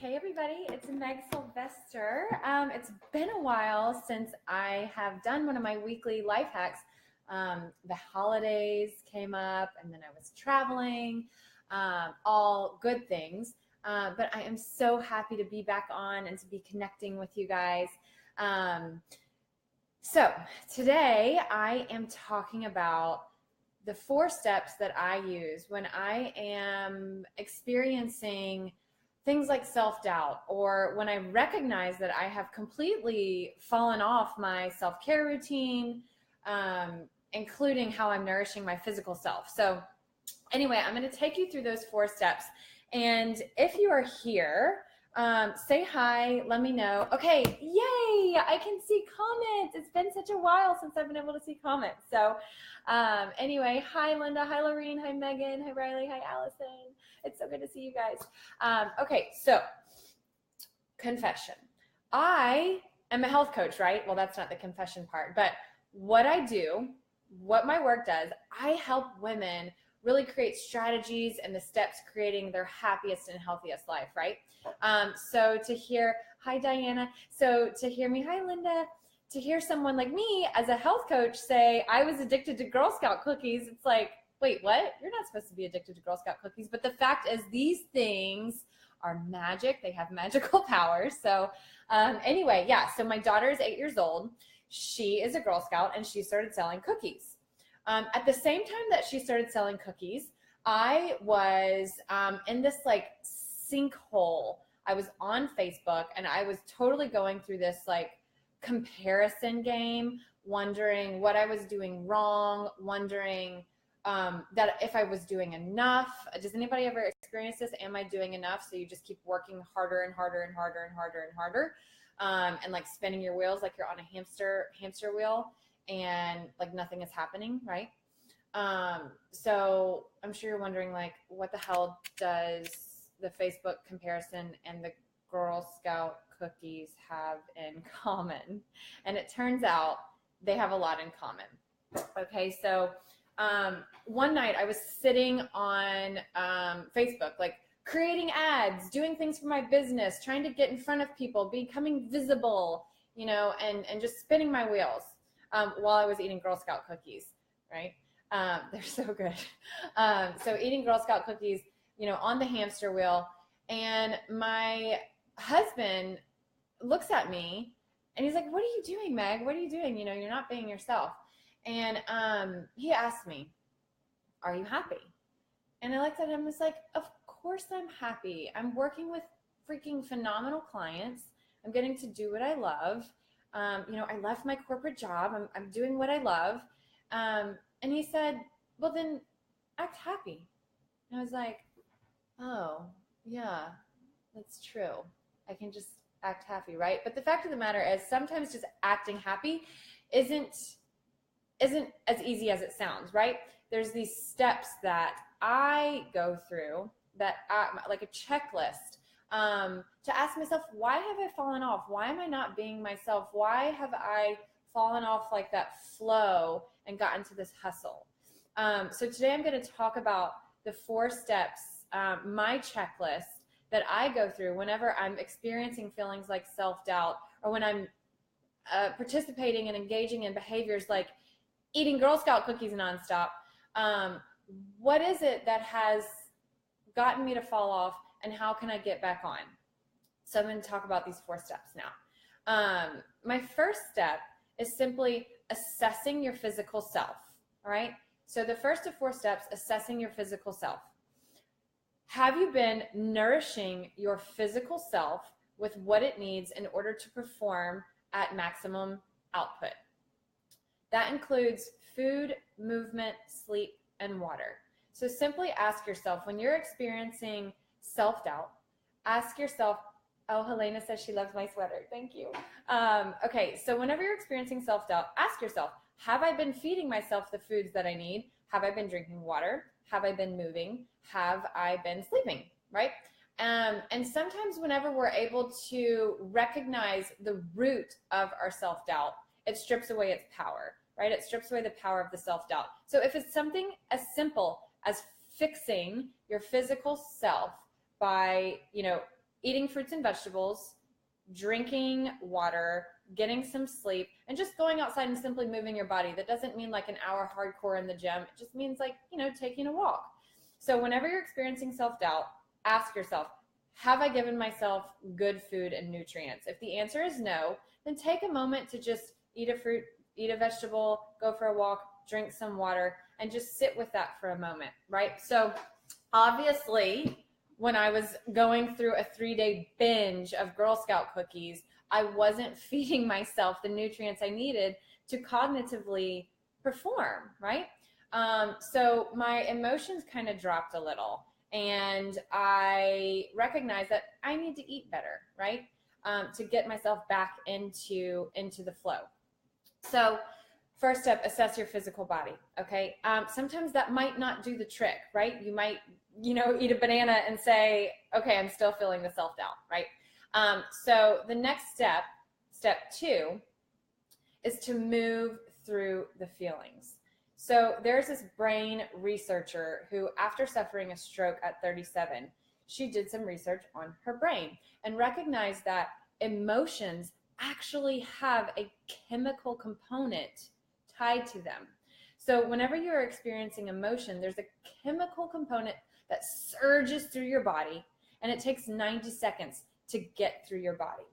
Hey everybody, it's Meg Sylvester. It's been a while since I have done one of my weekly life hacks. The holidays came up and then I was traveling, all good things. But I am so happy to be back on and to be connecting with you guys. So today I am talking about the 4 steps that I use when I am experiencing things like self-doubt, or when I recognize that I have completely fallen off my self-care routine, including how I'm nourishing my physical self. So anyway, I'm going to take you through those 4 steps. And if you are here, say hi, let me know. Okay, yay, I can see comments. It's been such a while since I've been able to see comments. So anyway, hi Linda, hi Lorene, hi Megan, hi Riley, hi Allison. It's so good to see you guys. Okay, so confession. I am a health coach, right? Well, that's not the confession part, but what I do, what my work does, I help women really create strategies and the steps creating their happiest and healthiest life, right? So to hear, hi Diana, so to hear me, hi Linda, to hear someone like me as a health coach say, I was addicted to Girl Scout cookies, it's like, wait, what? You're not supposed to be addicted to Girl Scout cookies. But the fact is, these things are magic. They have magical powers. So anyway, yeah, so my daughter is 8 years old. She is a Girl Scout, and she started selling cookies. At the same time that she started selling cookies, I was in this like sinkhole. I was on Facebook, and I was totally going through this like comparison game, wondering what I was doing wrong, wondering that if I was doing enough. Does anybody ever experience this? Am I doing enough? So you just keep working harder and harder and harder and harder and harder, and like spinning your wheels like you're on a hamster wheel, and like nothing is happening, right? So I'm sure you're wondering, like, what the hell does the Facebook comparison and the Girl Scout cookies have in common? And it turns out they have a lot in common. Okay, so one night I was sitting on Facebook, like creating ads, doing things for my business, trying to get in front of people, becoming visible, you know, and just spinning my wheels while I was eating Girl Scout cookies, right? They're so good. So eating Girl Scout cookies, you know, on the hamster wheel, and my husband looks at me and he's like, what are you doing, Meg? What are you doing? You know, you're not being yourself. And he asked me, are you happy? And I looked at him and was like, of course I'm happy. I'm working with freaking phenomenal clients. I'm getting to do what I love. You know, I left my corporate job. I'm doing what I love. And he said, well, then act happy. And I was like, oh, yeah, that's true. I can just act happy, right? But the fact of the matter is, sometimes just acting happy isn't as easy as it sounds, right? There's these steps that I go through that like a checklist, to ask myself, why have I fallen off? Why am I not being myself? Why have I fallen off like that flow and gotten to this hustle? So today I'm going to talk about the 4 steps, my checklist that I go through whenever I'm experiencing feelings like self-doubt, or when I'm participating and engaging in behaviors like eating Girl Scout cookies nonstop. What is it that has gotten me to fall off, and how can I get back on? So I'm going to talk about these 4 steps now. My first step is simply assessing your physical self. All right. So the first of 4 steps, assessing your physical self. Have you been nourishing your physical self with what it needs in order to perform at maximum output? That includes food, movement, sleep, and water. So simply ask yourself, when you're experiencing self-doubt, ask yourself, oh, Helena says she loves my sweater. Thank you. Okay, so whenever you're experiencing self-doubt, ask yourself, have I been feeding myself the foods that I need? Have I been drinking water? Have I been moving? Have I been sleeping, right? And sometimes whenever we're able to recognize the root of our self-doubt, it strips away its power, right? It strips away the power of the self-doubt. So if it's something as simple as fixing your physical self by, you know, eating fruits and vegetables, drinking water, getting some sleep, and just going outside and simply moving your body. That doesn't mean like an hour hardcore in the gym. It just means like, taking a walk. So whenever you're experiencing self-doubt, ask yourself, have I given myself good food and nutrients? If the answer is no, then take a moment to just eat a fruit, eat a vegetable, go for a walk, drink some water, and just sit with that for a moment, right? So obviously, when I was going through a 3-day binge of Girl Scout cookies, I wasn't feeding myself the nutrients I needed to cognitively perform, right? So my emotions kind of dropped a little, and I recognized that I need to eat better, right? To get myself back into the flow. So first step, assess your physical body, okay? Sometimes that might not do the trick, right? You might, eat a banana and say, okay, I'm still feeling the self-doubt, right? So the next step, step 2, is to move through the feelings. So there's this brain researcher who, after suffering a stroke at 37, she did some research on her brain and recognized that emotions actually have a chemical component tied to them. So whenever you're experiencing emotion, there's a chemical component that surges through your body, and it takes 90 seconds to get through your body.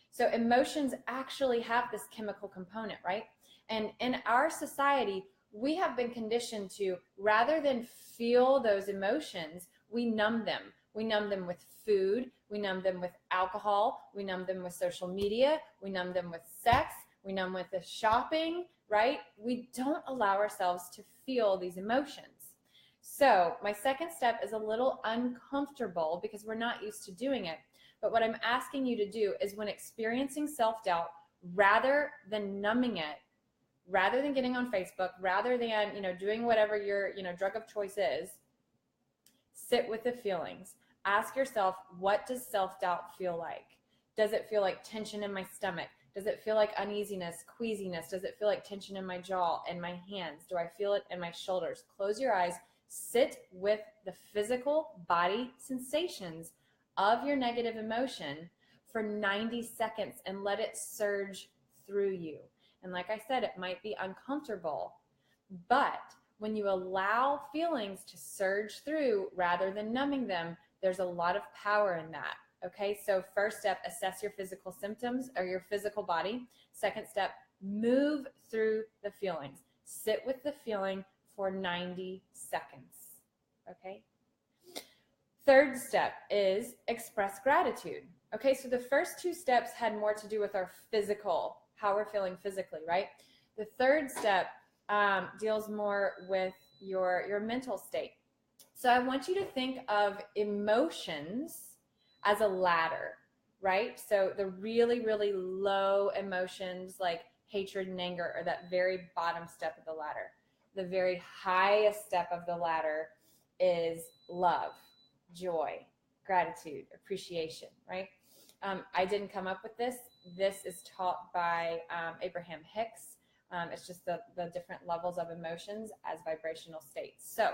So emotions actually have this chemical component, right? And in our society, we have been conditioned to, rather than feel those emotions, we numb them. We numb them with food, we numb them with alcohol, we numb them with social media, we numb them with sex, we numb with the shopping, right? We don't allow ourselves to feel these emotions. So my second step is a little uncomfortable because we're not used to doing it. But what I'm asking you to do is, when experiencing self-doubt, rather than numbing it, rather than getting on Facebook, rather than, doing whatever your, drug of choice is, sit with the feelings. Ask yourself, what does self-doubt feel like? Does it feel like tension in my stomach? Does it feel like uneasiness, queasiness? Does it feel like tension in my jaw and my hands? Do I feel it in my shoulders? Close your eyes. Sit with the physical body sensations of your negative emotion for 90 seconds and let it surge through you. And like I said, it might be uncomfortable, but when you allow feelings to surge through rather than numbing them, there's a lot of power in that. Okay, so first step, assess your physical symptoms or your physical body. Second step, move through the feelings. Sit with the feeling for 90 seconds. Okay. Third step is express gratitude. Okay, so the first 2 steps had more to do with our physical, how we're feeling physically, right? The third step deals more with your mental state. So I want you to think of emotions as a ladder, right? So the really, really low emotions like hatred and anger are that very bottom step of the ladder. The very highest step of the ladder is love, joy, gratitude, appreciation, right? I didn't come up with this. This is taught by Abraham Hicks. It's just the different levels of emotions as vibrational states. So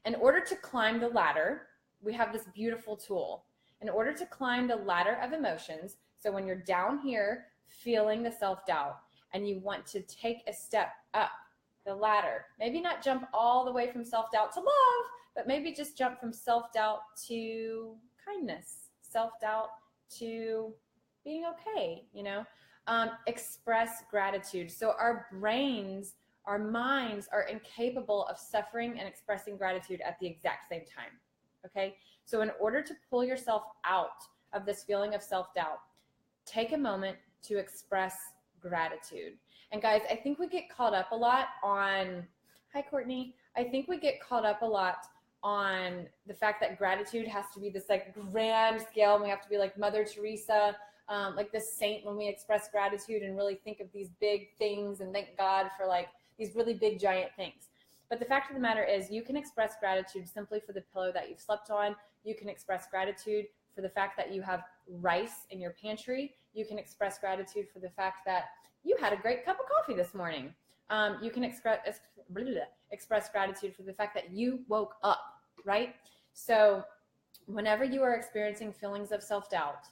in order to climb the ladder, we have this beautiful tool. In order to climb the ladder of emotions, so when you're down here feeling the self-doubt and you want to take a step up the ladder, maybe not jump all the way from self-doubt to love, but maybe just jump from self-doubt to kindness, self-doubt to being okay, express gratitude. So our brains, our minds are incapable of suffering and expressing gratitude at the exact same time, okay? So in order to pull yourself out of this feeling of self-doubt, take a moment to express gratitude. And guys, I think we get caught up a lot on, hi Courtney, I think we get caught up a lot on the fact that gratitude has to be this like grand scale, and we have to be like Mother Teresa, like this saint when we express gratitude and really think of these big things and thank God for like these really big giant things. But the fact of the matter is, you can express gratitude simply for the pillow that you've slept on. You can express gratitude for the fact that you have rice in your pantry. You can express gratitude for the fact that you had a great cup of coffee this morning. You can express gratitude for the fact that you woke up, right? So whenever you are experiencing feelings of self-doubt,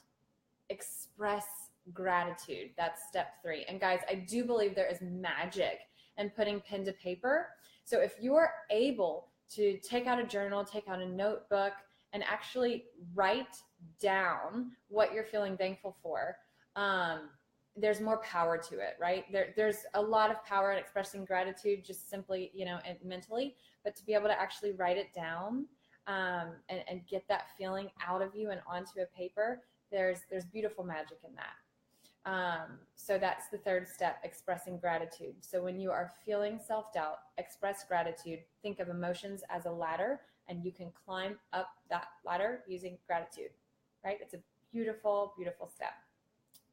express gratitude. That's step 3. And guys, I do believe there is magic in putting pen to paper. So if you are able to take out a journal, take out a notebook, and actually write down what you're feeling thankful for, there's more power to it, right? There's a lot of power in expressing gratitude just simply, mentally, but to be able to actually write it down and get that feeling out of you and onto a paper, there's beautiful magic in that. So that's the 3rd step, expressing gratitude. So when you are feeling self-doubt, express gratitude. Think of emotions as a ladder, and you can climb up that ladder using gratitude, right? It's a beautiful, beautiful step.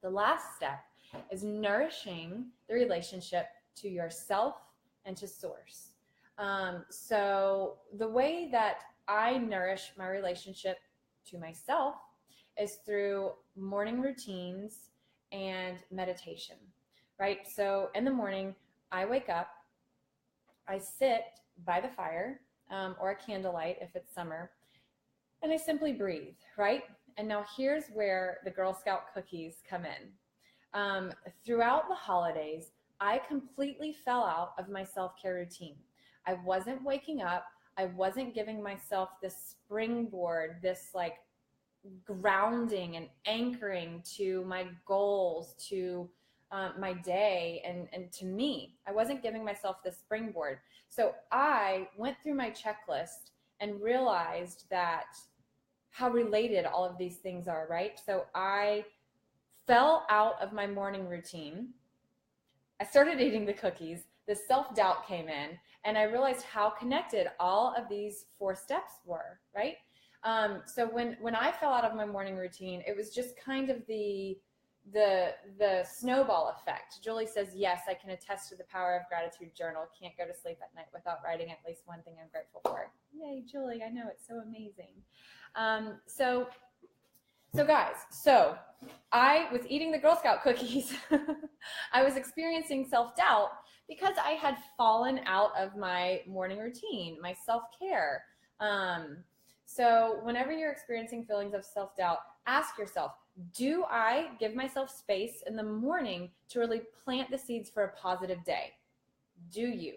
The last step is nourishing the relationship to yourself and to source. So the way that I nourish my relationship to myself is through morning routines and meditation, right? So in the morning, I wake up, I sit by the fire or a candlelight if it's summer, and I simply breathe, right? And now here's where the Girl Scout cookies come in. Throughout the holidays, I completely fell out of my self-care routine. I wasn't waking up. I wasn't giving myself this springboard, this like grounding and anchoring to my goals, to my day, and to me. I wasn't giving myself this springboard. So I went through my checklist and realized that how related all of these things are, right? So I fell out of my morning routine. I started eating the cookies. The self-doubt came in, and I realized how connected all of these 4 steps were, right? So when I fell out of my morning routine, it was just kind of the snowball effect. Julie says, yes, I can attest to the power of gratitude journal. Can't go to sleep at night without writing at least one thing I'm grateful for. Yay, Julie, I know, it's so amazing. So guys, so I was eating the Girl Scout cookies. I was experiencing self-doubt because I had fallen out of my morning routine, my self-care. So whenever you're experiencing feelings of self-doubt, ask yourself, do I give myself space in the morning to really plant the seeds for a positive day? Do you?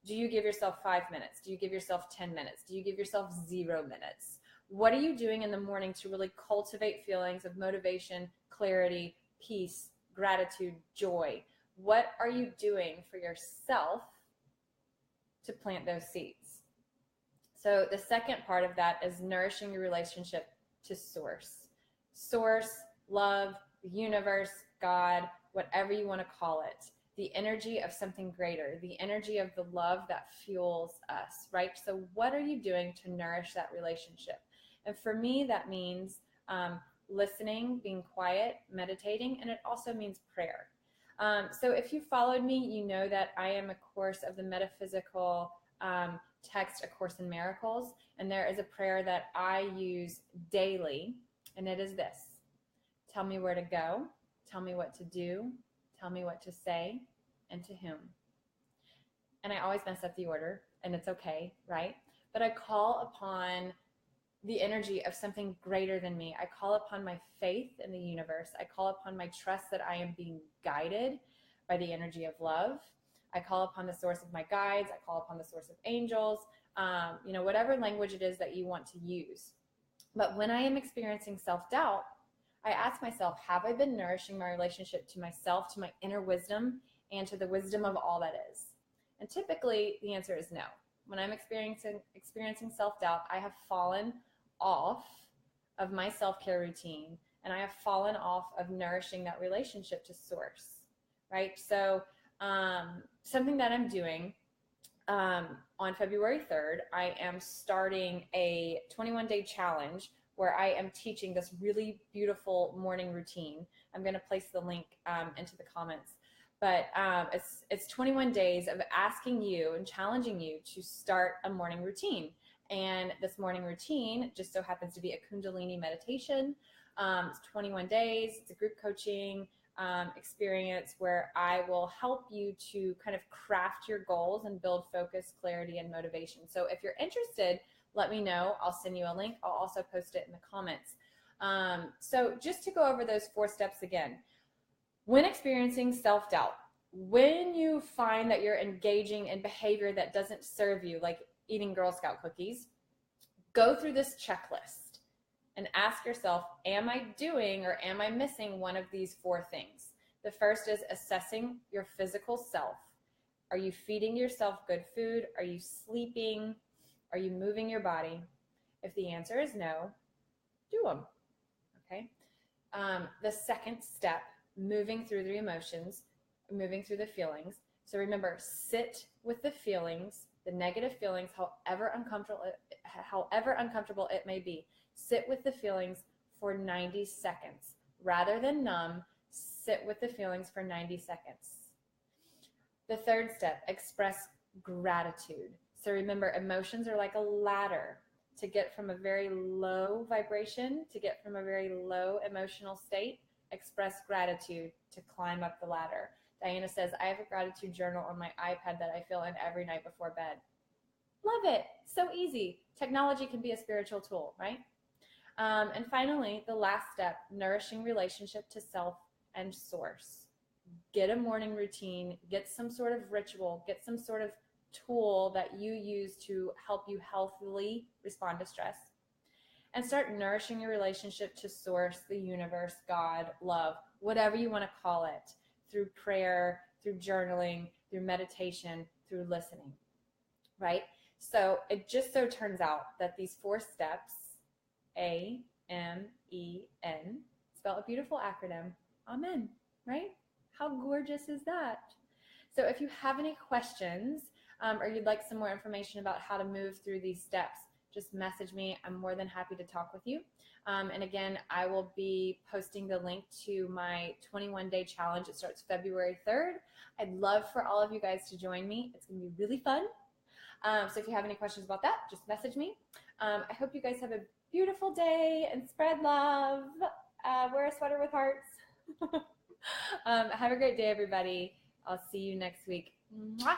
Do you give yourself 5 minutes? Do you give yourself 10 minutes? Do you give yourself 0 minutes? What are you doing in the morning to really cultivate feelings of motivation, clarity, peace, gratitude, joy? What are you doing for yourself to plant those seeds? So the second part of that is nourishing your relationship to source. Source, love, the universe, God, whatever you want to call it. The energy of something greater, the energy of the love that fuels us, right? So what are you doing to nourish that relationship? And for me, that means listening, being quiet, meditating, and it also means prayer. So if you followed me, you know that I am a course of the metaphysical text, A Course in Miracles, and there is a prayer that I use daily, and it is this: tell me where to go, tell me what to do, tell me what to say, and to whom. And I always mess up the order, and it's okay, right? But I call upon the energy of something greater than me. I call upon my faith in the universe. I call upon my trust that I am being guided by the energy of love. I call upon the source of my guides. I call upon the source of angels, whatever language it is that you want to use. But when I am experiencing self-doubt, I ask myself, have I been nourishing my relationship to myself, to my inner wisdom, and to the wisdom of all that is? And typically the answer is no. When I'm experiencing self-doubt, I have fallen off of my self-care routine, and I have fallen off of nourishing that relationship to source, right? So something that I'm doing on February 3rd, I am starting a 21-day challenge where I am teaching this really beautiful morning routine. I'm going to place the link into the comments. But it's 21 days of asking you and challenging you to start a morning routine. And this morning routine just so happens to be a Kundalini meditation. It's 21 days. It's a group coaching experience where I will help you to kind of craft your goals and build focus, clarity, and motivation. So if you're interested, let me know. I'll send you a link. I'll also post it in the comments. So just to go over those 4 steps again. When experiencing self-doubt, when you find that you're engaging in behavior that doesn't serve you, like eating Girl Scout cookies, go through this checklist and ask yourself, am I doing or am I missing one of these 4 things? The first is assessing your physical self. Are you feeding yourself good food? Are you sleeping? Are you moving your body? If the answer is no, do them. Okay. The second step, moving through the emotions, moving through the feelings. So remember, sit with the feelings, the negative feelings, however uncomfortable it may be. Sit with the feelings for 90 seconds. Rather than numb, sit with the feelings for 90 seconds. The third step, express gratitude. So remember, emotions are like a ladder. To get from a very low vibration, to get from a very low emotional state, express gratitude to climb up the ladder. Diana says, I have a gratitude journal on my iPad that I fill in every night before bed. Love it. So easy. Technology can be a spiritual tool, right? And finally, the last step, nourishing relationship to self and source. Get a morning routine, get some sort of ritual, get some sort of tool that you use to help you healthily respond to stress, and start nourishing your relationship to source, the universe, God, love, whatever you want to call it, through prayer, through journaling, through meditation, through listening, right? So it just so turns out that these 4 steps, AMEN, spell a beautiful acronym, Amen, right? How gorgeous is that? So if you have any questions or you'd like some more information about how to move through these steps, just message me. I'm more than happy to talk with you. And again, I will be posting the link to my 21-day challenge. It starts February 3rd. I'd love for all of you guys to join me. It's going to be really fun. So if you have any questions about that, just message me. I hope you guys have a beautiful day and spread love. Wear a sweater with hearts. Have a great day, everybody. I'll see you next week. Mwah!